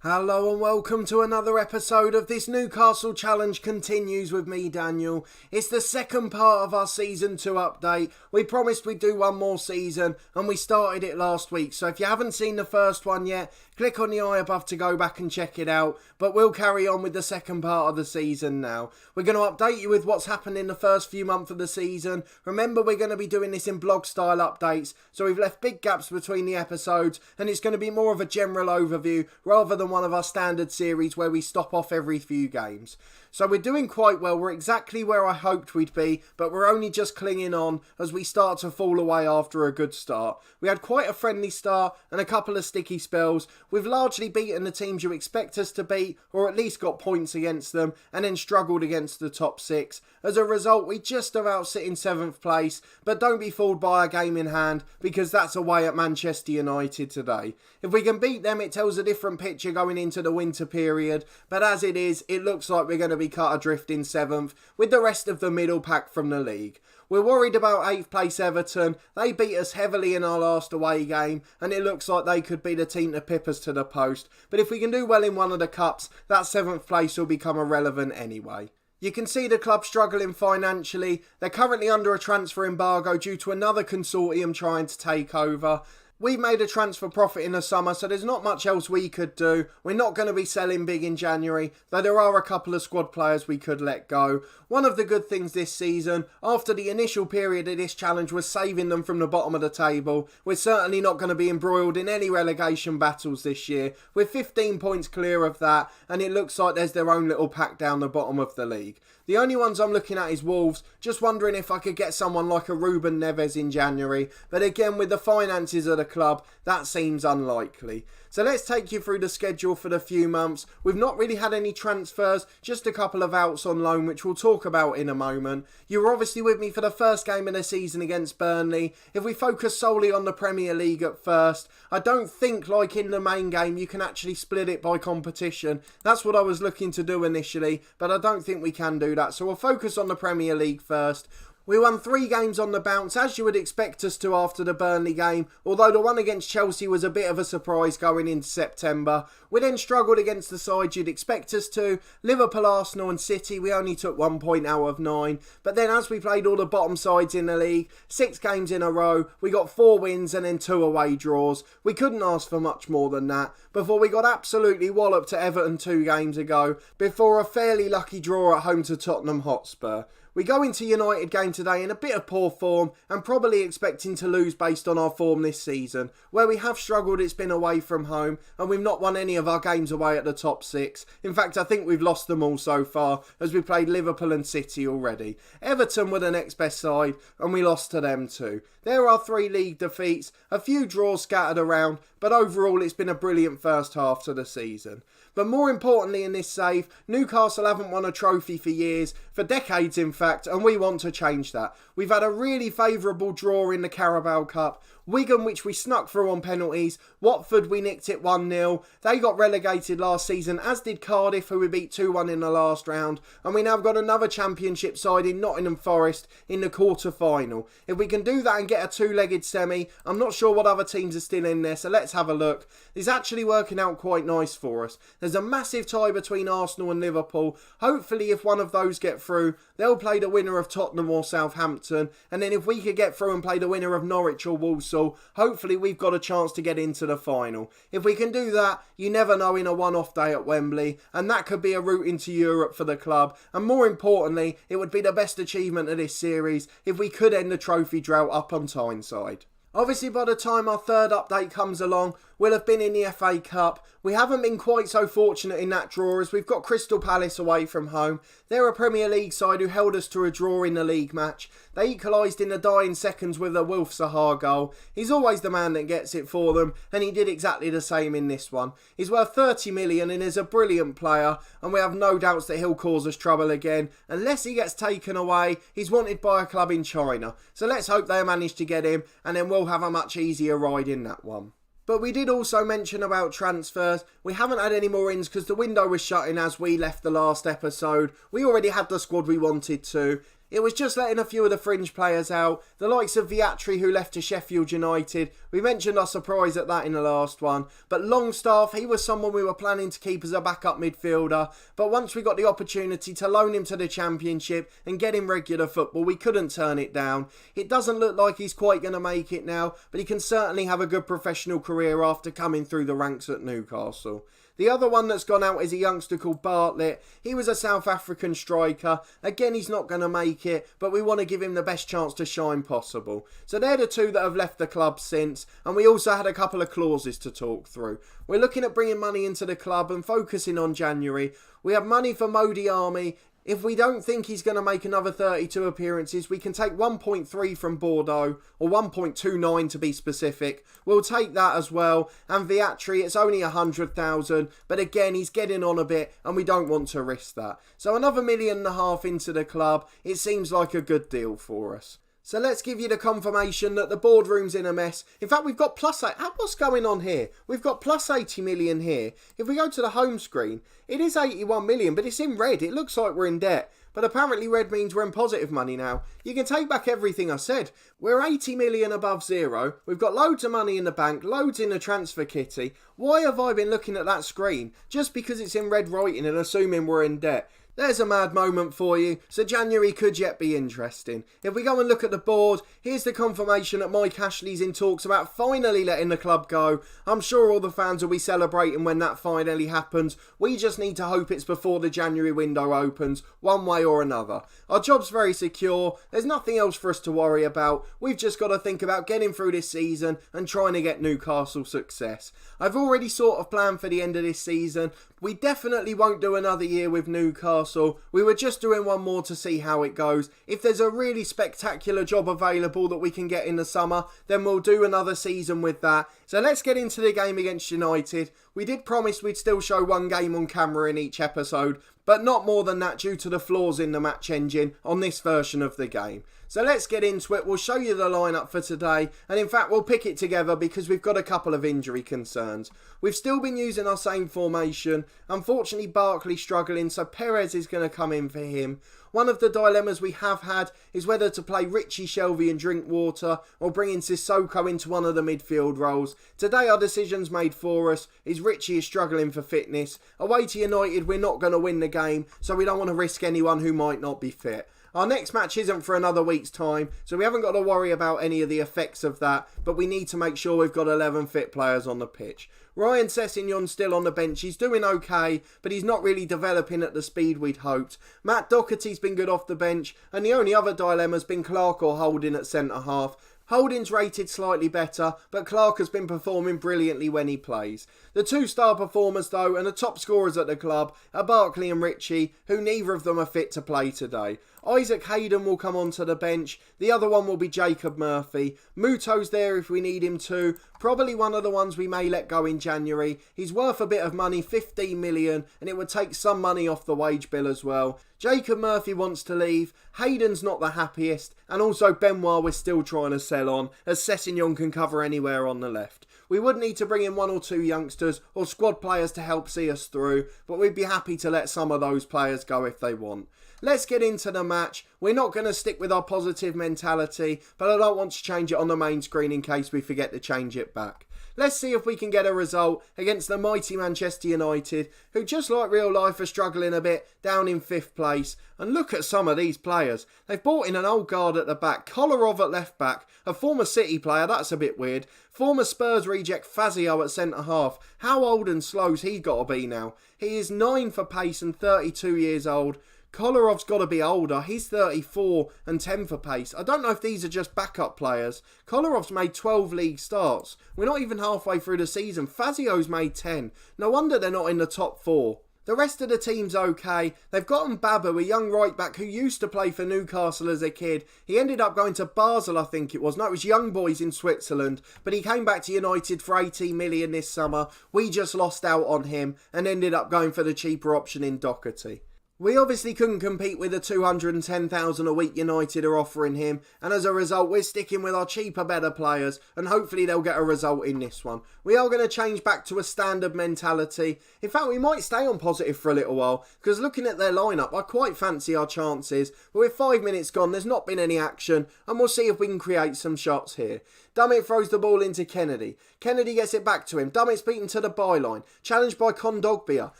Hello and welcome to another episode of this Newcastle Challenge continues with me, Daniel. It's the second part of our Season 2 update. We promised we'd do one more season and we started it last week. So if you haven't seen the first one yet, click on the eye above to go back and check it out. But we'll carry on with the second part of the season now. We're going to update you with what's happened in the first few months of the season. Remember, we're going to be doing this in blog style updates. So we've left big gaps between the episodes and it's going to be more of a general overview rather than one of our standard series where we stop off every few games. So we're doing quite well. We're exactly where I hoped we'd be, but we're only just clinging on as we start to fall away after a good start. We had quite a friendly start and a couple of sticky spells. We've largely beaten the teams you expect us to beat, or at least got points against them, and then struggled against the top six. As a result, we just about sit in 7th place, but don't be fooled by a game in hand, because that's away at Manchester United today. If we can beat them, it tells a different picture going into the winter period, but as it is, it looks like we're going to be cut adrift in 7th, with the rest of the middle pack from the league. We're worried about 8th place Everton. They beat us heavily in our last away game, and it looks like they could be the team to pip us to the post. But if we can do well in one of the cups, that 7th place will become irrelevant anyway. You can see the club struggling financially. They're currently under a transfer embargo due to another consortium trying to take over. We've made a transfer profit in the summer, so there's not much else we could do. We're not going to be selling big in January, though there are a couple of squad players we could let go. One of the good things this season, after the initial period of this challenge, was saving them from the bottom of the table. We're certainly not going to be embroiled in any relegation battles this year. We're 15 points clear of that, and it looks like there's their own little pack down the bottom of the league. The only ones I'm looking at is Wolves, just wondering if I could get someone like a Ruben Neves in January, but again with the finances of the club, that seems unlikely. So let's take you through the schedule for the few months. We've not really had any transfers, just a couple of outs on loan, which we'll talk about in a moment. You were obviously with me for the first game of the season against Burnley. If we focus solely on the Premier League at first, I don't think, like in the main game, you can actually split it by competition. That's what I was looking to do initially, but I don't think we can do that. So we'll focus on the Premier League first. We won 3 games on the bounce, as you would expect us to after the Burnley game, although the one against Chelsea was a bit of a surprise going into September. We then struggled against the sides you'd expect us to. Liverpool, Arsenal and City, we only took 1 point out of 9. But then as we played all the bottom sides in the league, 6 games in a row, we got 4 wins and then 2 away draws. We couldn't ask for much more than that, before we got absolutely walloped to Everton 2 games ago, before a fairly lucky draw at home to Tottenham Hotspur. We go into United game today in a bit of poor form and probably expecting to lose based on our form this season. Where we have struggled, it's been away from home and we've not won any of our games away at the top 6. In fact, I think we've lost them all so far as we played Liverpool and City already. Everton were the next best side and we lost to them too. There are 3 league defeats, a few draws scattered around, but overall it's been a brilliant first half to the season. But more importantly in this save, Newcastle haven't won a trophy for years, for decades in fact, and we want to change that. We've had a really favourable draw in the Carabao Cup. Wigan, which we snuck through on penalties. Watford, we nicked it 1-0. They got relegated last season, as did Cardiff, who we beat 2-1 in the last round. And we now got another championship side in Nottingham Forest in the quarter-final. If we can do that and get a 2-legged semi, I'm not sure what other teams are still in there, so let's have a look. It's actually working out quite nice for us. There's a massive tie between Arsenal and Liverpool. Hopefully, if one of those get through, they'll play the winner of Tottenham or Southampton. And then if we could get through and play the winner of Norwich or Walsall, hopefully we've got a chance to get into the final. If we can do that, you never know in a one-off day at Wembley, and that could be a route into Europe for the club. And more importantly, it would be the best achievement of this series if we could end the trophy drought up on Tyneside. Obviously, by the time our third update comes along, we'll have been in the FA Cup. We haven't been quite so fortunate in that draw as we've got Crystal Palace away from home. They're a Premier League side who held us to a draw in the league match. They equalised in the dying seconds with a Wilf Zaha goal. He's always the man that gets it for them, and he did exactly the same in this one. He's worth 30 million and is a brilliant player, and we have no doubts that he'll cause us trouble again. Unless he gets taken away, he's wanted by a club in China. So let's hope they manage to get him, and then we'll have a much easier ride in that one. But we did also mention about transfers. We haven't had any more ins because the window was shutting as we left the last episode. We already had the squad we wanted to. It was just letting a few of the fringe players out, the likes of Viatri who left to Sheffield United. We mentioned our surprise at that in the last one, but Longstaff, he was someone we were planning to keep as a backup midfielder, but once we got the opportunity to loan him to the Championship and get him regular football, we couldn't turn it down. It doesn't look like he's quite going to make it now, but he can certainly have a good professional career after coming through the ranks at Newcastle. The other one that's gone out is a youngster called Bartlett. He was a South African striker. Again, he's not going to make it, but we want to give him the best chance to shine possible. So they're the two that have left the club since, and we also had a couple of clauses to talk through. We're looking at bringing money into the club and focusing on January. We have money for Modi Army. If we don't think he's going to make another 32 appearances, we can take 1.3 from Bordeaux, or 1.29 to be specific. We'll take that as well. And Viatri, it's only 100,000, but again, he's getting on a bit, and we don't want to risk that. So another 1.5 million into the club, it seems like a good deal for us. So let's give you the confirmation that the boardroom's in a mess. In fact, we've got plus 8. What's going on here? We've got plus 80 million here. If we go to the home screen, it is 81 million, but it's in red. It looks like we're in debt. But apparently red means we're in positive money now. You can take back everything I said. We're 80 million above zero. We've got loads of money in the bank, loads in the transfer kitty. Why have I been looking at that screen? Just because it's in red writing and assuming we're in debt. There's a mad moment for you, so January could yet be interesting. If we go and look at the board, here's the confirmation that Mike Ashley's in talks about finally letting the club go. I'm sure all the fans will be celebrating when that finally happens. We just need to hope it's before the January window opens, one way or another. Our job's very secure, there's nothing else for us to worry about. We've just got to think about getting through this season and trying to get Newcastle success. I've already sort of planned for the end of this season. We definitely won't do another year with Newcastle. We were just doing one more to see how it goes. If there's a really spectacular job available that we can get in the summer, then we'll do another season with that. So let's get into the game against United. We did promise we'd still show one game on camera in each episode, but not more than that due to the flaws in the match engine on this version of the game. So let's get into it. We'll show you the lineup for today, and in fact we'll pick it together because we've got a couple of injury concerns. We've still been using our same formation. Unfortunately, Barkley's struggling, so Perez is going to come in for him. One of the dilemmas we have had is whether to play Richie, Shelvey and Drinkwater or bring in Sissoko into one of the midfield roles. Today our decision's made for us is Richie is struggling for fitness. Away to United we're not going to win the game, so we don't want to risk anyone who might not be fit. Our next match isn't for another week's time, so we haven't got to worry about any of the effects of that, but we need to make sure we've got 11 fit players on the pitch. Ryan Sessegnon's still on the bench. He's doing okay, but he's not really developing at the speed we'd hoped. Matt Doherty's been good off the bench, and the only other dilemma's been Clark or Holding at centre-half. Holding's rated slightly better, but Clark has been performing brilliantly when he plays. The two star performers though, and the top scorers at the club, are Barkley and Richie, who neither of them are fit to play today. Isaac Hayden will come onto the bench. The other one will be Jacob Murphy. Muto's there if we need him to. Probably one of the ones we may let go in January. He's worth a bit of money, 15 million, and it would take some money off the wage bill as well. Jacob Murphy wants to leave. Hayden's not the happiest. And also Benoit we're still trying to sell on, as Sessegnon can cover anywhere on the left. We would need to bring in one or two youngsters or squad players to help see us through, but we'd be happy to let some of those players go if they want. Let's get into the match. We're not going to stick with our positive mentality, but I don't want to change it on the main screen in case we forget to change it back. Let's see if we can get a result against the mighty Manchester United, who just like real life are struggling a bit, down in 5th place. And look at some of these players. They've brought in an old guard at the back, Kolarov at left back, a former City player, that's a bit weird, former Spurs reject Fazio at centre half. How old and slow's he got to be now? He is 9 for pace and 32 years old. Kolarov's got to be older. He's 34 and 10 for pace. I don't know if these are just backup players. Kolarov's made 12 league starts. We're not even halfway through the season. Fazio's made 10. No wonder they're not in the top 4. The rest of the team's okay. They've got Mbabu, a young right back who used to play for Newcastle as a kid. He ended up going to Basel, I think it was. No, it was Young Boys in Switzerland. But he came back to United for 18 million this summer. We just lost out on him and ended up going for the cheaper option in Doherty. We obviously couldn't compete with the 210,000 a week United are offering him, and as a result we're sticking with our cheaper, better players, and hopefully they'll get a result in this one. We are going to change back to a standard mentality. In fact, we might stay on positive for a little while, because looking at their lineup, I quite fancy our chances, but with 5 minutes gone, there's not been any action, and we'll see if we can create some shots here. Dummett throws the ball into Kennedy. Kennedy gets it back to him. Dummett's beaten to the byline. Challenged by Kondogbia.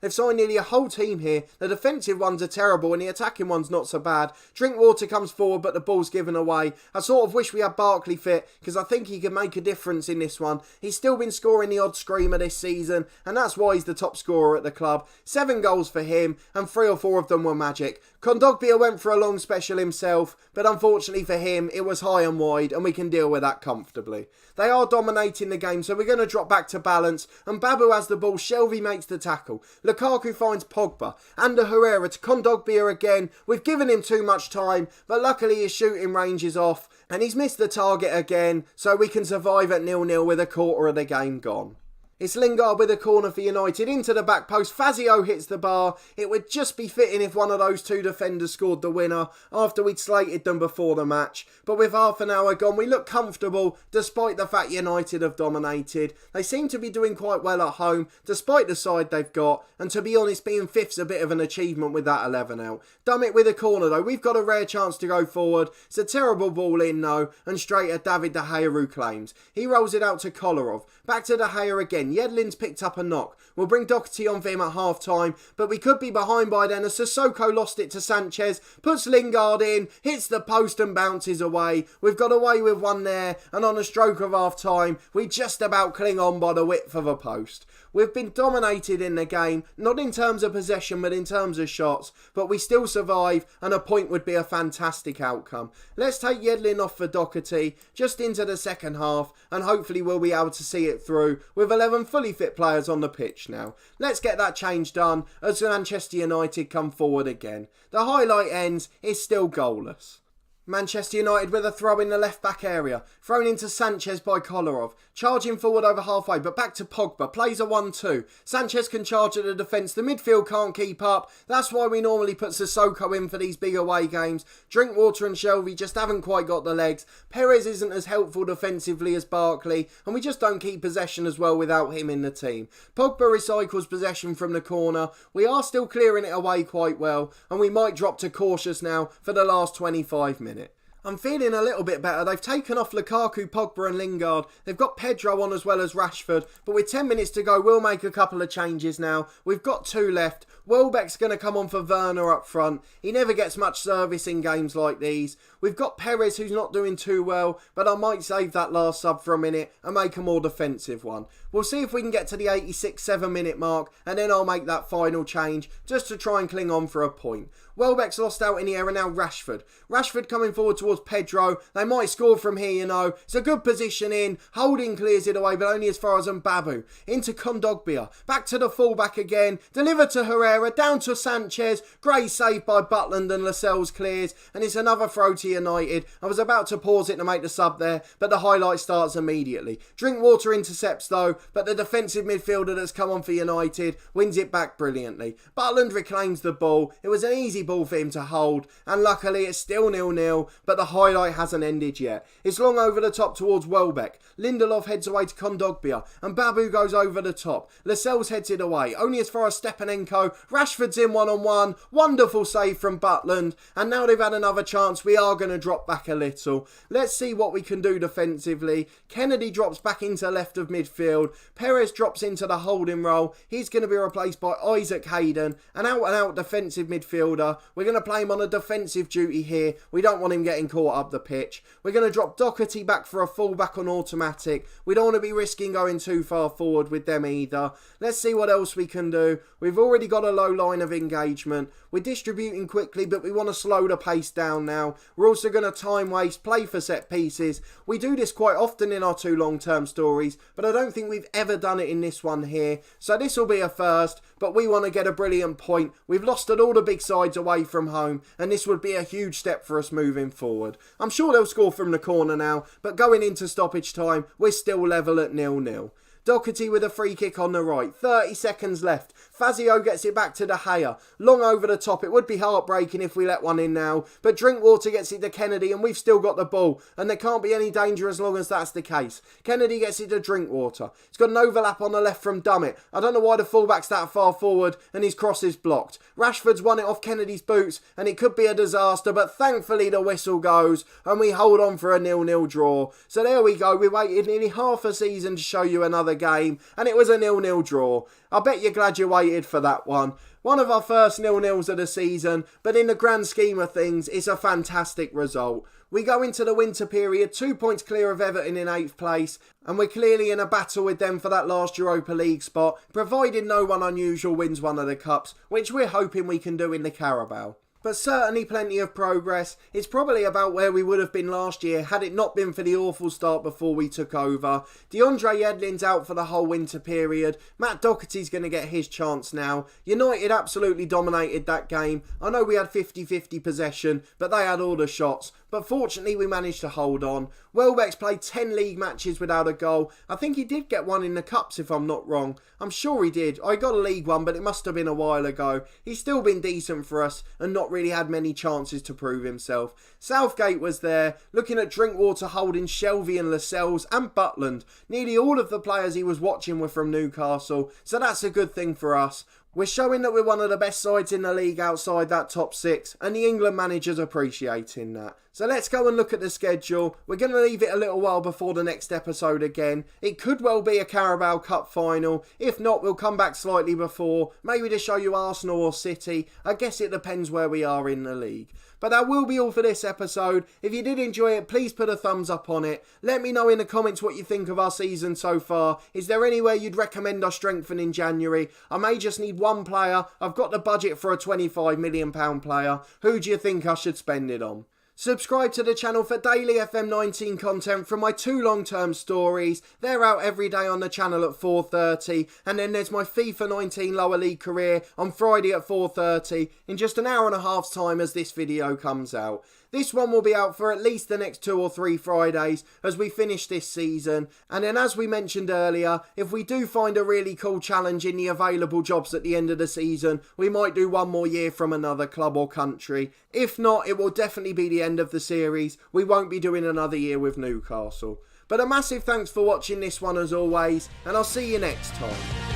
They've signed nearly a whole team here. The defensive ones are terrible and the attacking one's not so bad. Drinkwater comes forward but the ball's given away. I sort of wish we had Barkley fit because I think he could make a difference in this one. He's still been scoring the odd screamer this season and that's why he's the top scorer at the club. 7 goals for him and 3 or 4 of them were magic. Kondogbia went for a long special himself, but unfortunately for him, it was high and wide, and we can deal with that comfortably. They are dominating the game, so we're going to drop back to balance, and Babu has the ball, Shelvey makes the tackle. Lukaku finds Pogba, Ander Herrera to Kondogbia again. We've given him too much time, but luckily his shooting range is off, and he's missed the target again, so we can survive at 0-0 with a quarter of the game gone. It's Lingard with a corner for United into the back post. Fazio hits the bar. It would just be fitting if one of those 2 defenders scored the winner after we'd slated them before the match. But with half an hour gone, we look comfortable despite the fact United have dominated. They seem to be doing quite well at home despite the side they've got. And to be honest, being 5th's a bit of an achievement with that 11 out. Dummett with a corner though. We've got a rare chance to go forward. It's a terrible ball in though. And straight at David De Gea who claims. He rolls it out to Kolarov. Back to De Gea again. Yedlin's picked up a knock. We'll bring Doherty on for him at half time, but we could be behind by then as Sissoko lost it to Sanchez, puts Lingard in, hits the post and bounces away. We've got away with one there, and on a stroke of half time, we just about cling on by the width of a post. We've been dominated in the game, not in terms of possession, but in terms of shots, but we still survive, and a point would be a fantastic outcome. Let's take Yedlin off for Doherty, just into the second half, and hopefully we'll be able to see it through, with 11 fully fit players on the pitch now. Let's get that change done, as Manchester United come forward again. The highlight ends, it's still goalless. Manchester United with a throw in the left-back area. Thrown into Sanchez by Kolarov. Charging forward over halfway, but back to Pogba. Plays a 1-2. Sanchez can charge at the defence. The midfield can't keep up. That's why we normally put Sissoko in for these big away games. Drinkwater and Shelvey just haven't quite got the legs. Perez isn't as helpful defensively as Barkley. And we just don't keep possession as well without him in the team. Pogba recycles possession from the corner. We are still clearing it away quite well. And we might drop to cautious now for the last 25 minutes. I'm feeling a little bit better. They've taken off Lukaku, Pogba and Lingard. They've got Pedro on as well as Rashford. But with 10 minutes to go, we'll make a couple of changes now. We've got 2 left. Welbeck's going to come on for Werner up front. He never gets much service in games like these. We've got Perez who's not doing too well, but I might save that last sub for a minute and make a more defensive one. We'll see if we can get to the 86-7 minute mark and then I'll make that final change just to try and cling on for a point. Welbeck's lost out in the air and now Rashford. Rashford coming forward towards Pedro. They might score from here, you know. It's a good position in. Holding clears it away, but only as far as Mbabu. Into Kondogbia. Back to the fullback again. Delivered to Herrera. Down to Sanchez. Great save by Butland and Lascelles clears. And it's another throw to United. I was about to pause it to make the sub there, but the highlight starts immediately. Drinkwater intercepts though, but the defensive midfielder that's come on for United wins it back brilliantly. Butland reclaims the ball. It was an easy ball for him to hold, and luckily it's still 0-0, but the highlight hasn't ended yet. It's long over the top towards Welbeck. Lindelof heads away to Kondogbia, and Babu goes over the top. Lascelles heads it away, only as far as Stepanenko. Rashford's in one-on-one. Wonderful save from Butland, and now they've had another chance. We are going to drop back a little. Let's see what we can do defensively. Kennedy drops back into left of midfield. Perez drops into the holding role. He's going to be replaced by Isaac Hayden, an out-and-out defensive midfielder. We're going to play him on a defensive duty here. We don't want him getting caught up the pitch. We're going to drop Doherty back for a full-back on automatic. We don't want to be risking going too far forward with them either. Let's see what else we can do. We've already got a low line of engagement. We're distributing quickly, but we want to slow the pace down now. We're also going to time waste, play for set pieces. We do this quite often in our 2 long-term stories, but I don't think we've ever done it in this one here. So this will be a first, but we want to get a brilliant point. We've lost at all the big sides away from home, and this would be a huge step for us moving forward. I'm sure they'll score from the corner now, but going into stoppage time, we're still level at 0-0. Doherty with a free kick on the right. 30 seconds left. Fazio gets it back to De Gea. Long over the top. It would be heartbreaking if we let one in now. But Drinkwater gets it to Kennedy and we've still got the ball. And there can't be any danger as long as that's the case. Kennedy gets it to Drinkwater. It's got an overlap on the left from Dummett. I don't know why the fullback's that far forward and his cross is blocked. Rashford's won it off Kennedy's boots and it could be a disaster. But thankfully the whistle goes and we hold on for a 0-0 draw. So there we go. We waited nearly half a season to show you another game and it was a 0-0 draw. I bet you're glad you waited for that one. One of our first 0-0s of the season, but in the grand scheme of things, it's a fantastic result. We go into the winter period 2 points clear of Everton in 8th place, and we're clearly in a battle with them for that last Europa League spot, provided no one unusual wins one of the cups, which we're hoping we can do in the Carabao. But certainly plenty of progress. It's probably about where we would have been last year had it not been for the awful start before we took over. DeAndre Yedlin's out for the whole winter period. Matt Doherty's going to get his chance now. United absolutely dominated that game. I know we had 50-50 possession, but they had all the shots. But fortunately we managed to hold on. Welbeck's played 10 league matches without a goal. I think he did get one in the Cups if I'm not wrong. I'm sure he did. I got a league one but it must have been a while ago. He's still been decent for us and not really had many chances to prove himself. Southgate was there, looking at Drinkwater, holding Shelvey and Lascelles and Butland. Nearly all of the players he was watching were from Newcastle, so that's a good thing for us. We're showing that we're one of the best sides in the league outside that top 6, and the England manager's appreciating that. So let's go and look at the schedule. We're going to leave it a little while before the next episode again. It could well be a Carabao Cup final. If not, we'll come back slightly before, maybe to show you Arsenal or City. I guess it depends where we are in the league. But that will be all for this episode. If you did enjoy it, please put a thumbs up on it. Let me know in the comments what you think of our season so far. Is there anywhere you'd recommend us strengthen in January? I may just need one player. I've got the budget for a £25 million player. Who do you think I should spend it on? Subscribe to the channel for daily FM19 content from my 2 long-term stories. They're out every day on the channel at 4:30. And then there's my FIFA 19 lower league career on Friday at 4:30 in just an hour and a half's time as this video comes out. This one will be out for at least the next 2 or 3 Fridays as we finish this season. And then as we mentioned earlier, if we do find a really cool challenge in the available jobs at the end of the season, we might do one more year from another club or country. If not, it will definitely be the end of the series. We won't be doing another year with Newcastle. But a massive thanks for watching this one as always, and I'll see you next time.